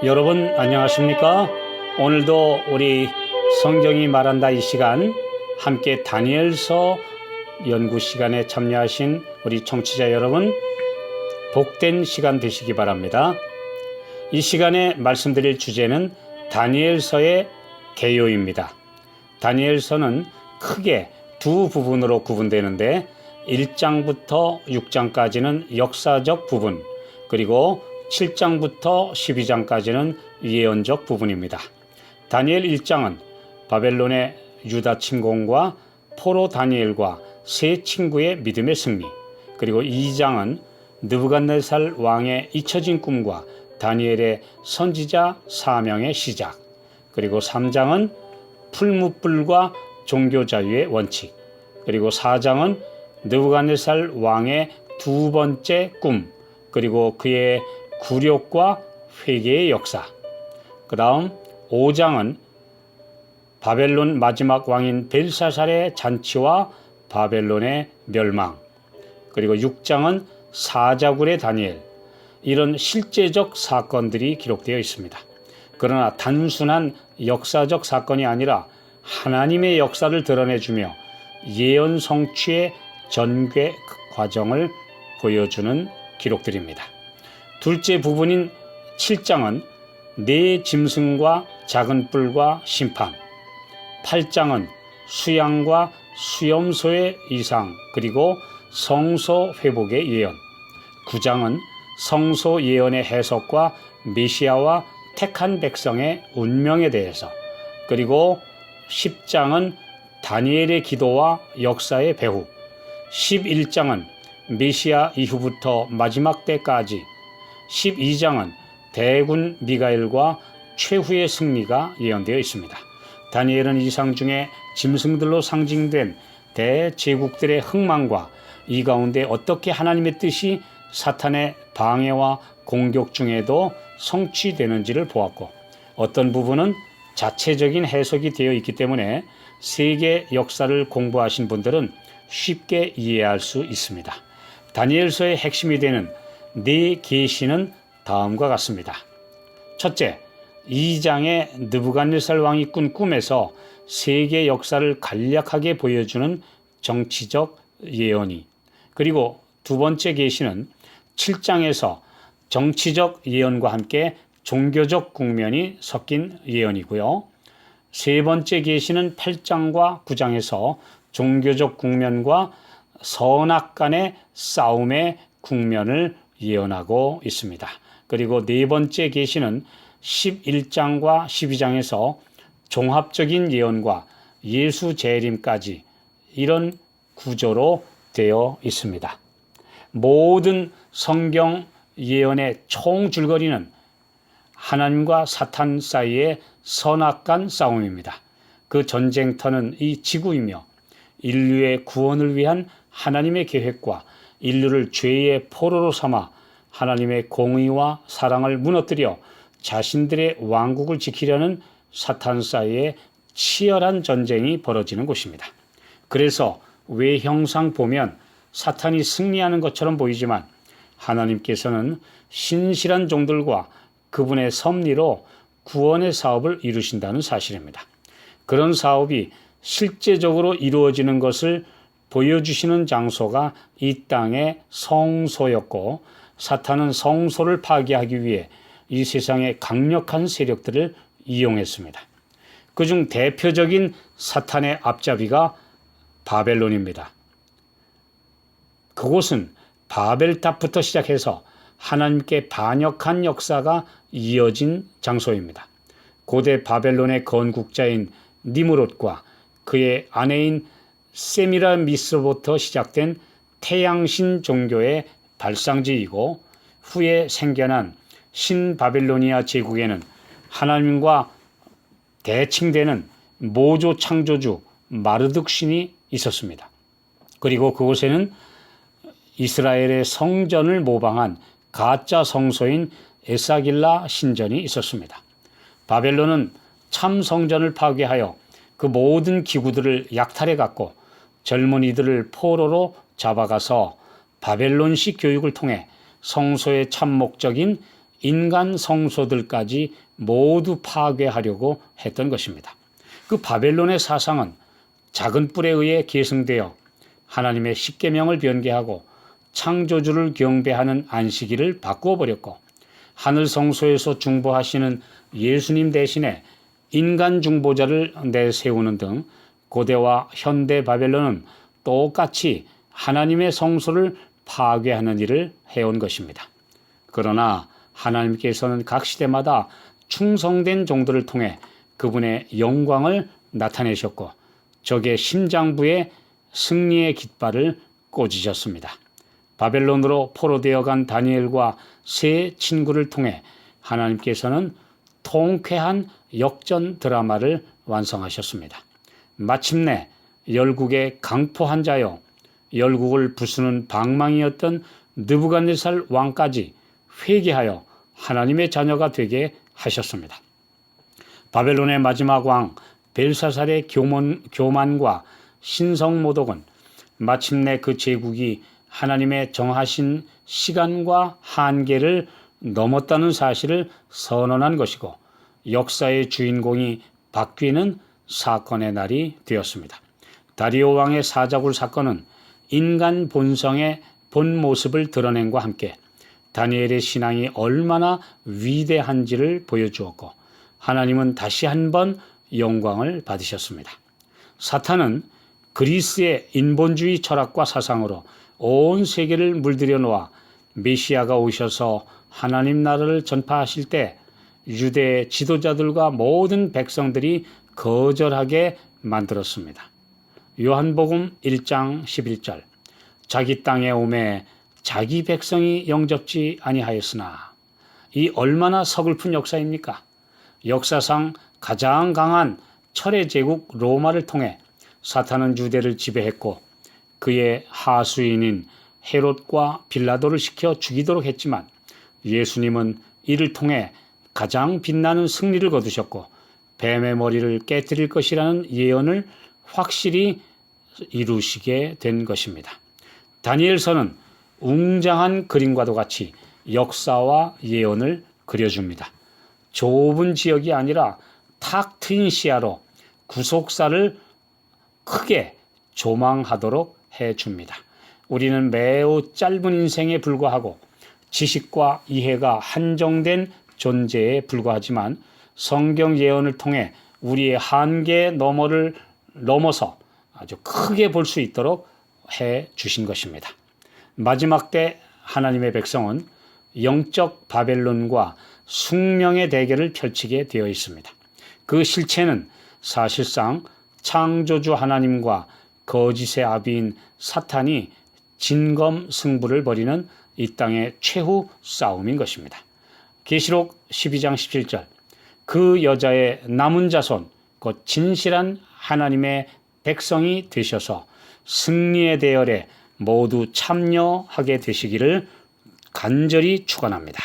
여러분 안녕하십니까? 오늘도 우리 성경이 말한다 이 시간 함께 다니엘서 연구 시간에 참여하신 우리 청취자 여러분 복된 시간 되시기 바랍니다. 이 시간에 말씀드릴 주제는 다니엘서의 개요입니다. 다니엘서는 크게 두 부분으로 구분되는데 1장부터 6장까지는 역사적 부분, 그리고 7장부터 12장까지는 예언적 부분입니다. 다니엘 1장은 바벨론의 유다 침공과 포로 다니엘과 세 친구의 믿음의 승리, 그리고 2장은 느부갓네살 왕의 잊혀진 꿈과 다니엘의 선지자 사명의 시작, 그리고 3장은 풀무불과 종교 자유의 원칙, 그리고 4장은 느부갓네살 왕의 두 번째 꿈, 그리고 그의 굴욕과 회개의 역사. 그 다음 5장은 바벨론 마지막 왕인 벨사살의 잔치와 바벨론의 멸망. 그리고 6장은 사자굴의 다니엘. 이런 실제적 사건들이 기록되어 있습니다. 그러나 단순한 역사적 사건이 아니라 하나님의 역사를 드러내주며 예언 성취의 전개 과정을 보여주는 기록들입니다. 둘째 부분인 7장은 네 짐승과 작은 뿔과 심판, 8장은 수양과 수염소의 이상 그리고 성소 회복의 예언, 9장은 성소 예언의 해석과 메시아와 택한 백성의 운명에 대해서, 그리고 10장은 다니엘의 기도와 역사의 배후, 11장은 메시아 이후부터 마지막 때까지, 12장은 대군 미가엘과 최후의 승리가 예언되어 있습니다. 다니엘은 이상 중에 짐승들로 상징된 대제국들의 흥망과 이 가운데 어떻게 하나님의 뜻이 사탄의 방해와 공격 중에도 성취되는지를 보았고, 어떤 부분은 자체적인 해석이 되어 있기 때문에 세계 역사를 공부하신 분들은 쉽게 이해할 수 있습니다. 다니엘서의 핵심이 되는 네 계시는 다음과 같습니다. 첫째, 2장의 느부갓네살 왕이 꾼 꿈에서 세계 역사를 간략하게 보여주는 정치적 예언이, 그리고 두 번째 계시는 7장에서 정치적 예언과 함께 종교적 국면이 섞인 예언이고요. 세 번째 계시는 8장과 9장에서 종교적 국면과 선악간의 싸움의 국면을 예언하고 있습니다. 그리고 네 번째 계시는 11장과 12장에서 종합적인 예언과 예수 재림까지 이런 구조로 되어 있습니다. 모든 성경 예언의 총 줄거리는 하나님과 사탄 사이의 선악간 싸움입니다. 그 전쟁터는 이 지구이며 인류의 구원을 위한 하나님의 계획과 인류를 죄의 포로로 삼아 하나님의 공의와 사랑을 무너뜨려 자신들의 왕국을 지키려는 사탄 사이의 치열한 전쟁이 벌어지는 곳입니다. 그래서 외형상 보면 사탄이 승리하는 것처럼 보이지만 하나님께서는 신실한 종들과 그분의 섭리로 구원의 사업을 이루신다는 사실입니다. 그런 사업이 실제적으로 이루어지는 것을 보여주시는 장소가 이 땅의 성소였고, 사탄은 성소를 파괴하기 위해 이 세상의 강력한 세력들을 이용했습니다. 그중 대표적인 사탄의 앞잡이가 바벨론입니다. 그곳은 바벨탑부터 시작해서 하나님께 반역한 역사가 이어진 장소입니다. 고대 바벨론의 건국자인 니므롯과 그의 아내인 세미라미스로부터 시작된 태양신 종교의 발상지이고, 후에 생겨난 신바벨로니아 제국에는 하나님과 대칭되는 모조 창조주 마르둑 신이 있었습니다. 그리고 그곳에는 이스라엘의 성전을 모방한 가짜 성소인 에사길라 신전이 있었습니다. 바벨론은 참 성전을 파괴하여 그 모든 기구들을 약탈해 갔고, 젊은이들을 포로로 잡아가서 바벨론식 교육을 통해 성소의 참 목적인 인간 성소들까지 모두 파괴하려고 했던 것입니다. 그 바벨론의 사상은 작은 뿔에 의해 계승되어 하나님의 십계명을 변개하고 창조주를 경배하는 안식일을 바꾸어 버렸고, 하늘 성소에서 중보하시는 예수님 대신에 인간 중보자를 내세우는 등 고대와 현대 바벨론은 똑같이 하나님의 성소를 파괴하는 일을 해온 것입니다. 그러나 하나님께서는 각 시대마다 충성된 종들을 통해 그분의 영광을 나타내셨고 적의 심장부에 승리의 깃발을 꽂으셨습니다. 바벨론으로 포로되어 간 다니엘과 세 친구를 통해 하나님께서는 통쾌한 역전 드라마를 완성하셨습니다. 마침내 열국의 강포한 자요, 열국을 부수는 방망이였던 느부갓네살 왕까지 회개하여 하나님의 자녀가 되게 하셨습니다. 바벨론의 마지막 왕 벨사살의 교만과 신성모독은 마침내 그 제국이 하나님의 정하신 시간과 한계를 넘었다는 사실을 선언한 것이고, 역사의 주인공이 바뀌는 사건의 날이 되었습니다. 다리오 왕의 사자굴 사건은 인간 본성의 본 모습을 드러낸과 함께 다니엘의 신앙이 얼마나 위대한지를 보여주었고, 하나님은 다시 한번 영광을 받으셨습니다. 사탄은 그리스의 인본주의 철학과 사상으로 온 세계를 물들여 놓아 메시아가 오셔서 하나님 나라를 전파하실 때 유대의 지도자들과 모든 백성들이 거절하게 만들었습니다. 요한복음 1장 11절, 자기 땅에 오매 자기 백성이 영접지 아니하였으나, 이 얼마나 서글픈 역사입니까? 역사상 가장 강한 철의 제국 로마를 통해 사탄은 유대를 지배했고 그의 하수인인 헤롯과 빌라도를 시켜 죽이도록 했지만, 예수님은 이를 통해 가장 빛나는 승리를 거두셨고 뱀의 머리를 깨뜨릴 것이라는 예언을 확실히 이루시게 된 것입니다. 다니엘서는 웅장한 그림과도 같이 역사와 예언을 그려줍니다. 좁은 지역이 아니라 탁 트인 시야로 구속사를 크게 조망하도록 해줍니다. 우리는 매우 짧은 인생에 불과하고 지식과 이해가 한정된 존재에 불과하지만 성경 예언을 통해 우리의 한계 너머를 넘어서 아주 크게 볼 수 있도록 해 주신 것입니다. 마지막 때 하나님의 백성은 영적 바벨론과 숙명의 대결을 펼치게 되어 있습니다. 그 실체는 사실상 창조주 하나님과 거짓의 아비인 사탄이 진검승부를 벌이는 이 땅의 최후 싸움인 것입니다. 계시록 12장 17절, 그 여자의 남은 자손 곧 진실한 하나님의 백성이 되셔서 승리의 대열에 모두 참여하게 되시기를 간절히 축원합니다.